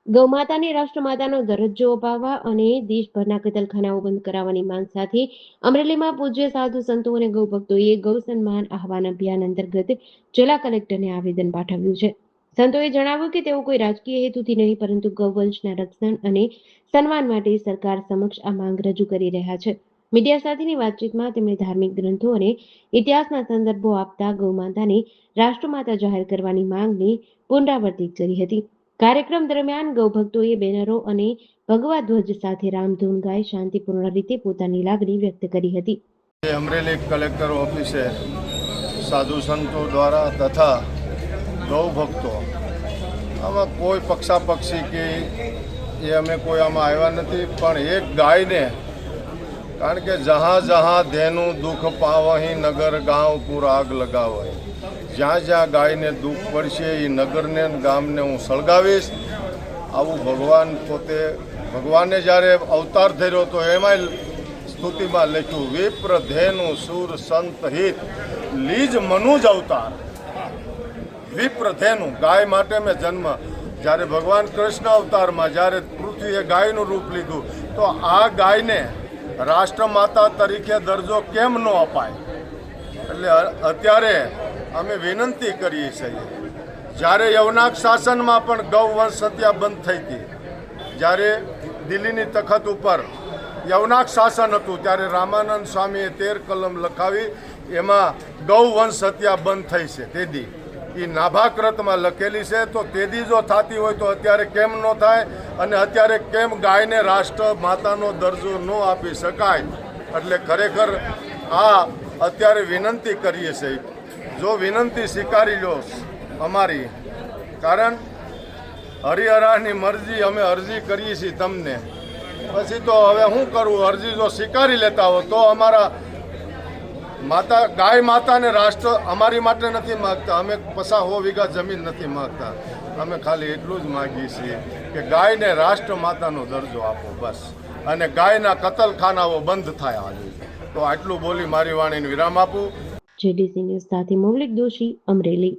ગૌમાતાને રાષ્ટ્રમાતાનો દરજ્જો અપાવવા અને દેશભરના કતલખાનાઓ બંધ કરાવવાની માંગ સાથે અમરેલીમાં પૂજ્ય સાધુ સંતો અને ગૌભક્તોએ ગૌ સન્માન આહવાન અભિયાન અંતર્ગત જિલ્લા કલેક્ટરને આવેદન પાઠવ્યું છે. સંતોએ જણાવ્યું કે તેઓ કોઈ રાજકીય હેતુથી નહીં પરંતુ ગૌવંશના રક્ષણ અને સન્માન માટે સરકાર સમક્ષ આ માંગ રજૂ કરી રહ્યા છે. મીડિયા સાથેની વાતચીતમાં તેમણે ધાર્મિક ગ્રંથો અને ઇતિહાસના સંદર્ભો આપતા ગૌમાતાને રાષ્ટ્રમાતા જાહેર કરવાની માંગને પુનરાવર્તિત કરી હતી. કાર્યક્રમ દરમિયાન ગૌભક્તોએ બેનરો અને ભગવા ધ્વજ સાથે રામધૂન ગાઈ શાંતિપૂર્ણ રીતે પોતાની લાગણી વ્યક્ત કરી હતી. અમરેલી કલેક્ટર ઓફિસે સાધુ સંતો દ્વારા તથા ગૌ ભક્તો આમાં કોઈ પક્ષાપક્ષી કે એ અમે કોઈ આમાં આવ્યા નથી, પણ એક ગાયને, કારણ કે જहाँ જहाँ ધેનું દુઃખ પાવહીં નગર ગાંવ પૂર આગ લગાવય, જ્યાં જ્યાં ગાયને દુઃખ પડશે એ નગરને ગામને હું સળગાવીશ. આવું ભગવાન પોતે, ભગવાને જ્યારે અવતાર ધર્યો તો એમાંય સ્તુતિમાં લખ્યું, વિપ્ર ધેનું સુર સંત હિત લીજ મનુજ અવતાર. વિપ્ર ધેનું ગાય માટે મેં જન્મ. જ્યારે ભગવાન કૃષ્ણ અવતારમાં જ્યારે પૃથ્વીએ ગાયનું રૂપ લીધું તો આ ગાયને રાષ્ટ્રમાતા તરીકે દરજ્જો કેમ ન અપાય? એટલે અત્યારે અમે વિનંતી કરીએ છીએ, જ્યારે યવનાક શાસનમાં પણ ગૌવંશ હત્યા બંધ થઈ હતી, જ્યારે દિલ્હીની તખત ઉપર યવનાક શાસન હતું ત્યારે રામાનંદ સ્વામીએ 13 કલમ લખાવી, એમાં ગૌવંશ હત્યા બંધ થઈ છે. તેદી એ નાભાકૃતમાં લખેલી છે. તો તેદી જો થતી હોય તો અત્યારે કેમ ન થાય? અને અત્યારે કેમ ગાયને રાષ્ટ્ર માતાનો દરજ્જો ન આપી શકાય? એટલે ખરેખર આ અત્યારે વિનંતી કરીએ છીએ. જો વિનંતી સ્વીકારી લો અમારી, કારણ હરિહરાની મરજી અમે અરજી કરીએ છીએ તમને, પછી તો હવે શું કરવું? અરજી જો સ્વીકારી લેતા હો તો અમારા માતા, ગાય માતાને રાષ્ટ્ર અમારી માટે નથી માગતા, અમે 50 વીઘા જમીન નથી માગતા, અમે ખાલી એટલું જ માગીએ છીએ કે ગાયને રાષ્ટ્ર માતાનો દરજ્જો આપો બસ, અને ગાયના કતલખાનાઓ બંધ થાય. આજે તો આટલું બોલી મારી વાણીને વિરામ આપું. જેડીસી ન્યૂઝ સાથે મૌલિક દોશી, અમરેલી.